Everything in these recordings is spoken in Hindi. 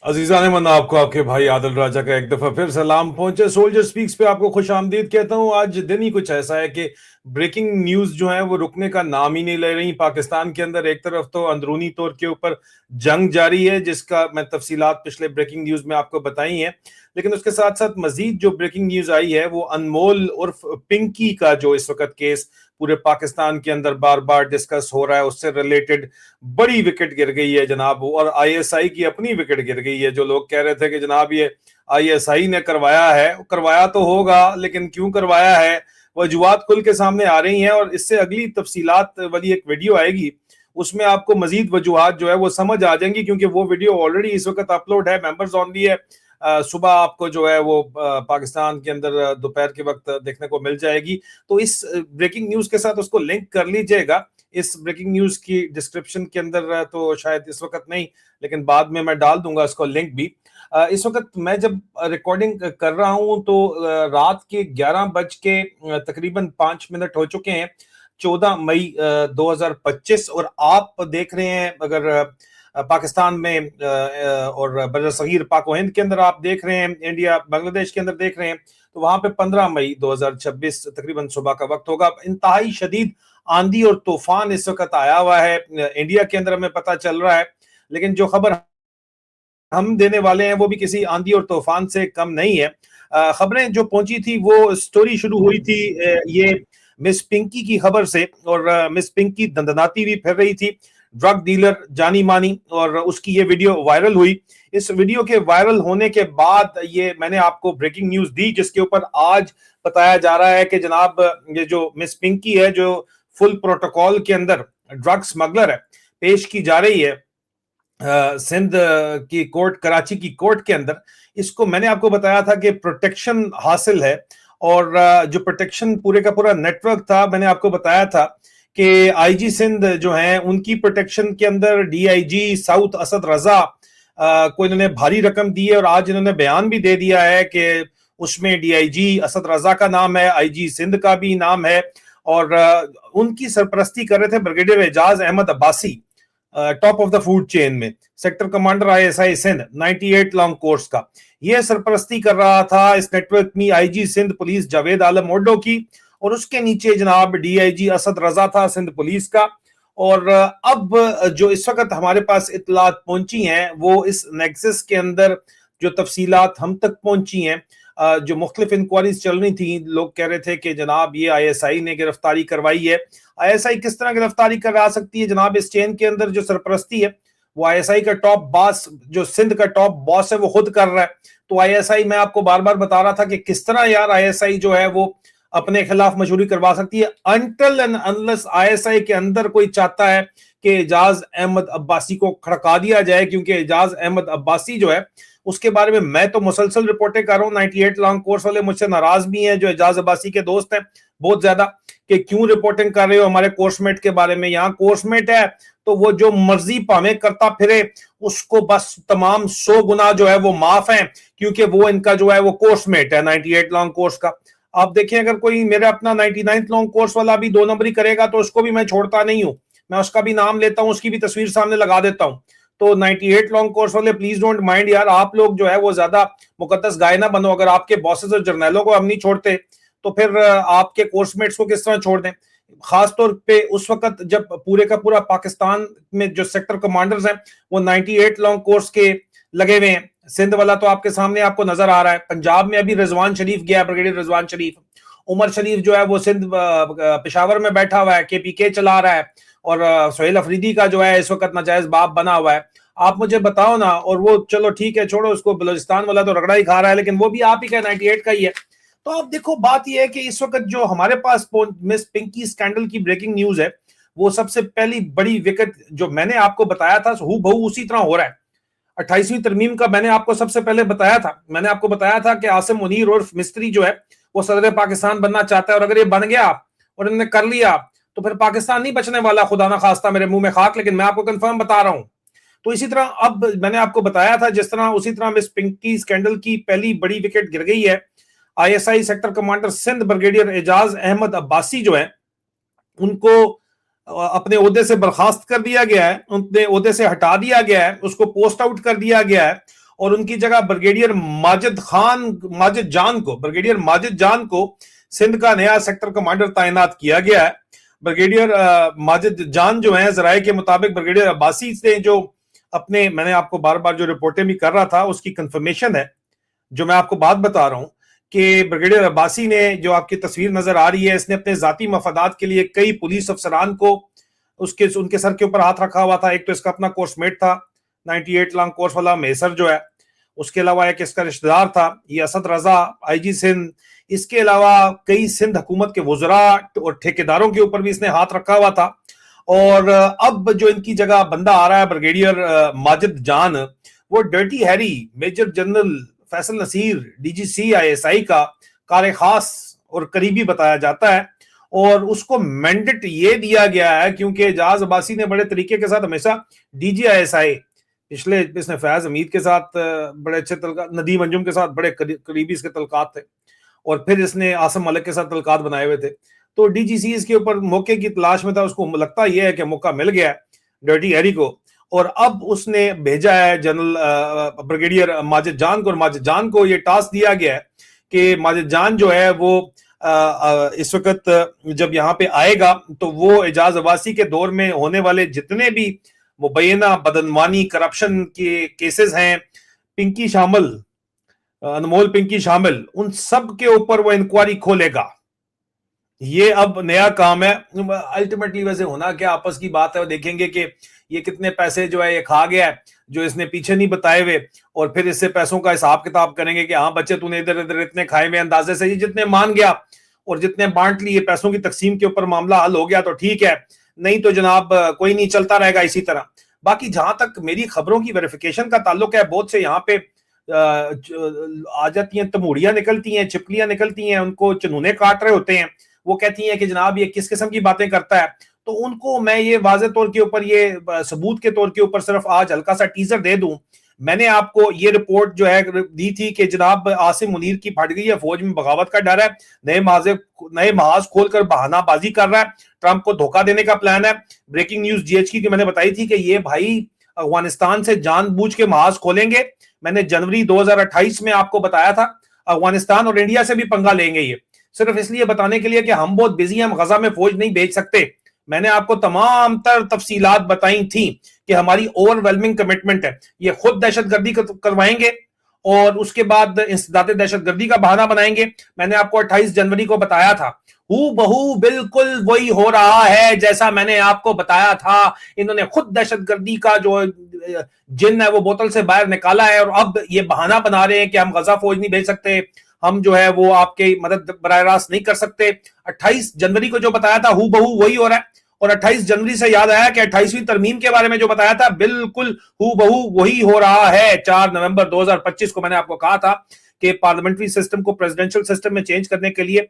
अजीजान मन आपको आपके भाई आदिल राजा का एक दफा फिर सलाम पहुंचे। सोल्जर स्पीक्स पे आपको खुश आमदीद कहता हूं। आज दिन ही कुछ ऐसा है कि ब्रेकिंग न्यूज जो है वो रुकने का नाम ही नहीं ले रही। पाकिस्तान के अंदर एक तरफ तो अंदरूनी तौर के ऊपर जंग जारी है, जिसका मैं तफसीलात पिछले ब्रेकिंग न्यूज में आपको बताई हैं, लेकिन उसके साथ साथ मजीद जो ब्रेकिंग न्यूज आई है वो अनमोल उर्फ पिंकी का जो इस वक्त केस पूरे पाकिस्तान के अंदर बार बार डिस्कस हो रहा है, उससे रिलेटेड बड़ी विकेट गिर गई है जनाब। और आईएसआई की अपनी विकेट गिर गई है। जो लोग कह रहे थे कि जनाब ये आईएसआई ने करवाया है, करवाया तो होगा लेकिन क्यों करवाया है, वजूहात खुल के सामने आ रही हैं। और इससे अगली तफसीलात वाली एक वीडियो आएगी, उसमें आपको मजीद वजूहात जो है वो समझ आ जाएंगी, क्योंकि वो वीडियो ऑलरेडी इस वक्त अपलोड है, मेंबर्स ओनली है। सुबह आपको जो है वो पाकिस्तान के अंदर दोपहर के वक्त देखने को मिल जाएगी। तो इस ब्रेकिंग न्यूज के साथ उसको लिंक कर लीजिएगा। इस ब्रेकिंग न्यूज की डिस्क्रिप्शन के अंदर तो शायद इस वक्त नहीं, लेकिन बाद में मैं डाल दूंगा उसको लिंक भी। इस वक्त मैं जब रिकॉर्डिंग कर रहा हूं तो रात के 11 बज के तकरीबन 5 मिनट हो चुके हैं, 14 मई 2025। और आप देख रहे हैं, अगर पाकिस्तान में और बरसगीर पाक हिंद के अंदर आप देख रहे हैं, इंडिया बांग्लादेश के अंदर देख रहे हैं, तो वहां पे 15 मई 2026 तकरीबन सुबह का वक्त होगा। इंतहाई शदीद आंधी और तूफान इस वक्त आया हुआ है इंडिया के अंदर, हमें पता चल रहा है। लेकिन जो खबर हम देने वाले हैं वो भी किसी आंधी और तूफान से कम नहीं है। खबरें जो पहुंची थी, वो स्टोरी शुरू हुई थी ये मिस पिंकी की खबर से। और मिस पिंकी दंदनाती भी फिर रही थी, ड्रग डीलर जानी मानी, और उसकी ये वीडियो वायरल हुई। इस वीडियो के वायरल होने के बाद ये मैंने आपको ब्रेकिंग न्यूज दी, जिसके ऊपर आज बताया जा रहा है कि जनाब ये जो मिस पिंकी है, जो फुल प्रोटोकॉल के अंदर ड्रग स्मगलर है, पेश की जा रही है सिंध की कोर्ट, कराची की कोर्ट के अंदर। इसको मैंने आपको बताया था कि प्रोटेक्शन हासिल है, और जो प्रोटेक्शन पूरे का पूरा नेटवर्क था, मैंने आपको बताया था कि आईजी सिंध जो है उनकी प्रोटेक्शन के अंदर डीआईजी साउथ असद रजा को इन्होंने भारी रकम दी है। और आज इन्होंने बयान भी दे दिया है कि उसमें डीआईजी असद रजा का नाम है, आईजी सिंध का भी नाम है, और उनकी सरपरस्ती कर रहे थे brigadier Ejaz Ahmed Abbasi, top of the food chain में, sector commander ISI Sindh 98 long course का। यह सरपरस्ती कर रहा था इस नेटवर्क में आईजी सिंध पुलिस जावेद आलम ओडो की, और उसके नीचे जनाब डीआईजी असद रजा था सिंध पुलिस का। और अब जो इस वक्त हमारे पास इतलात पहुंची हैं, वो इस नेक्सस के अंदर जो तफसीलात हम तक पहुंची हैं, जो मुख्तलिफ इंक्वायरीज चल रही थी, लोग कह रहे थे कि जनाब ये आईएसआई ने गिरफ्तारी करवाई है। आईएसआई किस तरह गिरफ्तारी करवा सकती है जनाब? इस चेन के अंदर जो सरपरस्ती है वो आईएसआई का टॉप बॉस, जो सिंध का टॉप बॉस है, वो खुद कर रहा है। तो आईएसआई, मैं आपको बार बार बता रहा था कि किस तरह यार आईएसआई जो है वो अपने खिलाफ मशहूरी करवा सकती है, अनटिल एंड अनलेस आईएसआई के अंदर कोई चाहता है कि एजाज अहमद अब्बासी को खड़का दिया जाए। क्योंकि एजाज अहमद अब्बासी जो है, उसके बारे में मैं तो मुसलसल रिपोर्टें कर रहा हूँ। 98 लॉन्ग कोर्स वाले मुझसे नाराज भी हैं, जो एजाज अब्बासी के दोस्त हैं, बहुत ज्यादा, कि क्यों रिपोर्टिंग कर रहे हो हमारे कोर्समेट के बारे में। यहाँ कोर्समेट है तो वो जो मर्जी पावे करता फिरे, उसको बस तमाम 100 गुना जो है वो माफ है, क्योंकि वो इनका जो है वो कोर्समेट है 98 लॉन्ग कोर्स का। आप देखें, अगर कोई मेरा अपना 99 लॉन्ग कोर्स वाला भी 2 नंबरी करेगा तो उसको भी मैं छोड़ता नहीं हूं, मैं उसका भी नाम लेता हूं, उसकी भी तस्वीर सामने लगा देता हूं। तो 98 लॉन्ग कोर्स वाले प्लीज डोंट माइंड यार, आप लोग जो है वो ज्यादा मुकद्दस गाय ना बनो। अगर आपके बॉसेस और जर्नैलों को हम नहीं छोड़ते तो फिर आपके कोर्समेट्स को किस तरह छोड़ दें? खासतौर पे उस वक्त जब पूरे का पूरा पाकिस्तान में जो सेक्टर कमांडर्स हैं वो 98 लॉन्ग कोर्स के लगे हुए हैं। सिंध वाला तो आपके सामने आपको नजर आ रहा है। पंजाब में अभी रिजवान शरीफ गया, ब्रिगेडियर रिजवान शरीफ, उमर शरीफ जो है वो सिंध पेशावर में बैठा हुआ है, केपीके चला रहा है, और सोहेल अफरीदी का जो है इस वक्त नाजायज बाप बना हुआ है। आप मुझे बताओ ना, और वो चलो ठीक है, छोड़ो उसको, बलूचिस्तान वाला तो रगड़ा ही खा रहा है, लेकिन वो भी आप ही का 98 का ही है। तो आप देखो, बात यह है कि इस वक्त जो हमारे पास मिस पिंकी स्कैंडल की ब्रेकिंग न्यूज है, वो सबसे पहली बड़ी विकेट जो मैंने आपको बताया था हू बहू उसी तरह हो रहा है। 28वीं तरमीम का मैंने आपको सबसे पहले बताया था। मैंने आपको बताया था कि आसिम मुनीर उर्फ मिस्त्री जो है वो सदर पाकिस्तान बनना चाहता है, और अगर ये बन गया और इन्होंने कर लिया तो फिर पाकिस्तान नहीं बचने वाला, खुदा ना खास्ता मेरे मुंह में खाक, लेकिन मैं आपको कंफर्म बता रहा हूं। तो इसी तरह अब मैंने आपको बताया था जिस तरह, उसी तरह मिस पिंकी स्कैंडल की पहली बड़ी विकेट गिर गई है। ISI sector commander Sindh brigadier Ejaz Ahmed Abbasi जो है, उनको अपने ओहदे से बर्खास्त कर दिया गया है, उनके ओहदे से हटा दिया गया है, उसको पोस्ट आउट कर दिया गया है। और उनकी जगह ब्रिगेडियर माजिद जान को सिंध का नया सेक्टर कमांडर तैनात किया गया है। ब्रिगेडियर माजिद जान जो है, जराये के मुताबिक ब्रिगेडियर अब्बासी से जो मैंने आपको बार बार जो रिपोर्टें भी कर रहा था उसकी कंफर्मेशन है, जो मैं आपको बात बता रहा हूं कि ब्रिगेडियर अब्बासी ने, जो आपकी तस्वीर नजर आ रही है, इसने अपने जाती मफादात के लिए कई पुलिस अफसरान को उनके सर के ऊपर हाथ रखा हुआ था। एक तो इसका अपना कोर्समेट था 98 लॉन्ग कोर्स वाला मेसर जो है, उसके अलावा एक इसका रिश्तेदार था ये असद रजा आईजी सिंध, इसके अलावा कई सिंध हुकूमत के वुजरा और ठेकेदारों के ऊपर भी इसने हाथ रखा हुआ था। और अब जो इनकी जगह बंदा आ रहा है ब्रिगेडियर माजिद जान, वो dirty Harry major general Faisal Naseer DGC ISI का कार खास और करीबी बताया जाता है। और उसको मैंडेट ये दिया गया है क्योंकि एजाज अब्बासी ने बड़े तरीके के साथ हमेशा डीजी आईएसआई, इसने फैज हमीद के साथ बड़े अच्छे तलकात, नदीम अंजुम के साथ बड़े करीबी इसके तलकात थे, और फिर इसने आसम मलिक के साथ तलकात बनाए हुए थे। तो डीजीसी इसके ऊपर मौके की तलाश में था, उसको लगता यह है कि मौका मिल गया है डर्टी हैरी को, और अब उसने भेजा है जनरल ब्रिगेडियर माजिद जान को, और माजिद जान को यह टास्क दिया गया है कि माजिद जान जो है वो इस वक्त जब यहाँ पे आएगा तो वो एजाज अब्बासी के दौर में होने वाले जितने भी मुबैना बदनवानी करप्शन के केसेस हैं, पिंकी शामिल, अनमोल पिंकी शामिल, उन सब के ऊपर वो इंक्वायरी खोलेगा। ये अब नया काम है। अल्टीमेटली वैसे होना क्या, आपस की बात है, वो देखेंगे कि ये कितने पैसे जो है ये खा गया है, जो इसने पीछे नहीं बताए हुए, और फिर इससे पैसों का हिसाब किताब करेंगे कि हाँ बच्चे तूने इधर इधर इतने खाए हुए, अंदाजे से ये जितने मान गया और जितने बांट लिए, पैसों की तकसीम के ऊपर मामला हल हो गया तो ठीक है, नहीं तो जनाब कोई नहीं, चलता रहेगा इसी तरह। बाकी जहां तक मेरी खबरों की वेरिफिकेशन का ताल्लुक है, बहुत से यहाँ पे आ जाती हैं, तमूड़ियां निकलती हैं, छिपलियां निकलती हैं, उनको चुनूने काट रहे होते हैं, वो कहती हैं कि जनाब ये किस किस्म की बातें करता है। तो उनको मैं ये वाज़े तौर के ऊपर, ये सबूत के तौर के ऊपर सिर्फ आज हल्का सा टीजर दे दूं। मैंने आपको ये रिपोर्ट जो है दी थी कि जनाब आसिम मुनीर की फट गई है, फौज में बगावत का डर है, नए महाज खोलकर बहानाबाजी कर रहा है, ट्रंप को धोखा देने का प्लान है। ब्रेकिंग न्यूज जीएचकी की मैंने बताई थी कि ये भाई अफगानिस्तान से जानबूझ के महाज खोलेंगे। मैंने जनवरी 2028 में आपको बताया था अफगानिस्तान और इंडिया से भी पंगा लेंगे, ये सिर्फ इसलिए बताने के लिए कि हम बहुत बिजी हैं, हम गजा में फौज नहीं भेज सकते। मैंने आपको तमाम तर तफसीलात बताई थी कि हमारी ओवरवेलमिंग कमिटमेंट है, ये खुद दहशतगर्दी करवाएंगे और उसके बाद इंसदाद दहशतगर्दी का बहाना बनाएंगे। मैंने आपको 28 जनवरी को बताया था, हूबहू बिल्कुल वही हो रहा है जैसा मैंने आपको बताया था। इन्होंने खुद दहशतगर्दी का जो जिन है वो बोतल से बाहर निकाला है, और अब ये बहाना बना रहे हैं कि हम गजा फौज नहीं भेज सकते, हम जो है वो आपके मदद बराह रास्त नहीं कर सकते। 28 जनवरी को जो बताया था हूबहू वही हो रहा है, और 28 जनवरी से याद आया कि 28वीं तरमीम के बारे में जो बताया था बिल्कुल हूबहू वही हो रहा है। 4 नवंबर 2025 को मैंने आपको कहा था कि पार्लियामेंट्री सिस्टम को प्रेसिडेंशियल सिस्टम में चेंज करने के लिए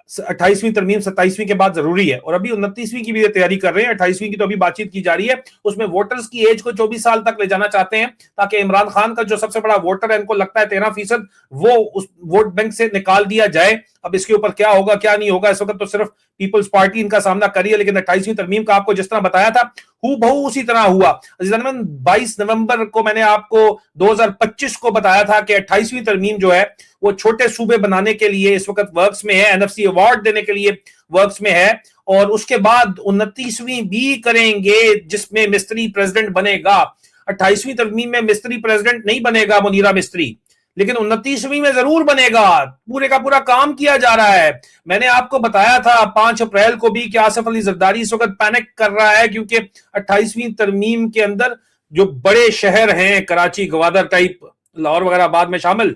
28वीं तरमीम 27वीं के बाद जरूरी है, और अभी 29वीं की भी तैयारी कर रहे हैं। 28वीं की तो अभी बातचीत की जा रही है, उसमें वोटर्स की एज को 24 साल तक ले जाना चाहते हैं, ताकि इमरान खान का जो सबसे बड़ा वोटर है, इनको लगता है 13%, वो उस वोट बैंक से निकाल दिया जाए। अब इसके ऊपर क्या होगा क्या नहीं होगा, इस वक्त तो सिर्फ पीपल्स पार्टी इनका सामना करी है, लेकिन 28वीं तरमीम का आपको जिस तरह बताया था हूबहू उसी तरह हुआ। 22 नवंबर को मैंने आपको 2025 को बताया था कि 28वीं तरमीम जो है वो छोटे सूबे बनाने के लिए इस वक्त वर्क्स में है, एनएफसी अवार्ड देने के लिए वर्क्स में है, और उसके बाद 29वीं भी करेंगे जिसमें मिस्त्री प्रेसिडेंट बनेगा। 28वीं तरमीम में मिस्त्री प्रेसिडेंट नहीं बनेगा मुनीरा मिस्त्री, लेकिन 29वीं में जरूर बनेगा। पूरे का पूरा काम किया जा रहा है। मैंने आपको बताया था 5 अप्रैल को भी कि आसिफ अली जरदारी इस वक्त पैनिक कर रहा है, क्योंकि 28वीं तरमीम के अंदर जो बड़े शहर हैं, कराची, गवादर टाइप, लाहौर वगैरह बाद में शामिल,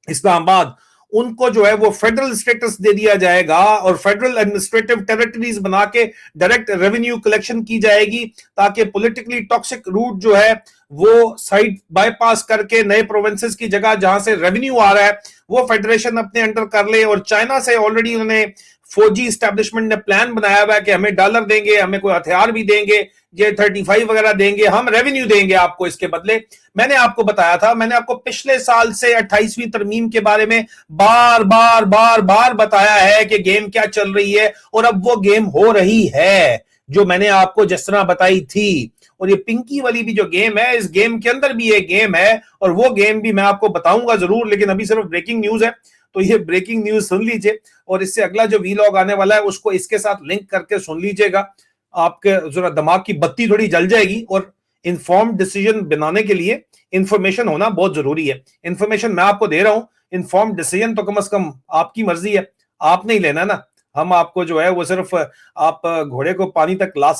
इस्लामाबाद, उनको जो है वो फेडरल स्टेटस दे दिया जाएगा और फेडरल एडमिनिस्ट्रेटिव टेरिटरीज बना के डायरेक्ट रेवेन्यू कलेक्शन की जाएगी, ताकि पॉलिटिकली टॉक्सिक रूट जो है वो साइड बाईपास करके नए प्रोविंसेस की जगह जहां से रेवेन्यू आ रहा है वो फेडरेशन अपने अंडर कर ले। और चाइना से ऑलरेडी उन्होंने फौजी एस्टेब्लिशमेंट ने प्लान बनाया हुआ है कि हमें डॉलर देंगे, हमें कोई हथियार भी देंगे, J-35 वगैरह देंगे, हम रेवेन्यू देंगे आपको इसके बदले। मैंने आपको बताया था, मैंने आपको पिछले साल से 28वीं तरमीम के बारे में बार बार बताया है कि गेम क्या चल रही है, और अब वो गेम हो रही है जो मैंने आपको जिस तरह बताई थी। और ये पिंकी वाली भी जो गेम है, इस गेम के अंदर भी एक गेम है और वो गेम भी मैं आपको बताऊंगा जरूर, लेकिन अभी सिर्फ ब्रेकिंग न्यूज है। तो ये ब्रेकिंग न्यूज सुन लीजिए और इससे अगला जो वीलॉग आने वाला है उसको इसके साथ लिंक करके सुन लीजिएगा। आपके जरा दिमाग की बत्ती थोड़ी जल जाएगी। और इन्फॉर्म्ड डिसीजन बनाने के लिए इंफॉर्मेशन होना बहुत जरूरी है। इंफॉर्मेशन मैं आपको दे रहा हूं, इन्फॉर्म्ड डिसीजन तो कम से कम आपकी मर्जी है, आपने ही लेना ना। हम आपको जो है वो सिर्फ आप घोड़े को पानी तक ला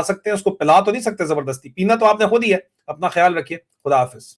सकते हैं, उसको पिला तो नहीं सकते जबरदस्ती, पीना तो आपने खुद ही है। अपना ख्याल रखिए। खुदा हाफिज।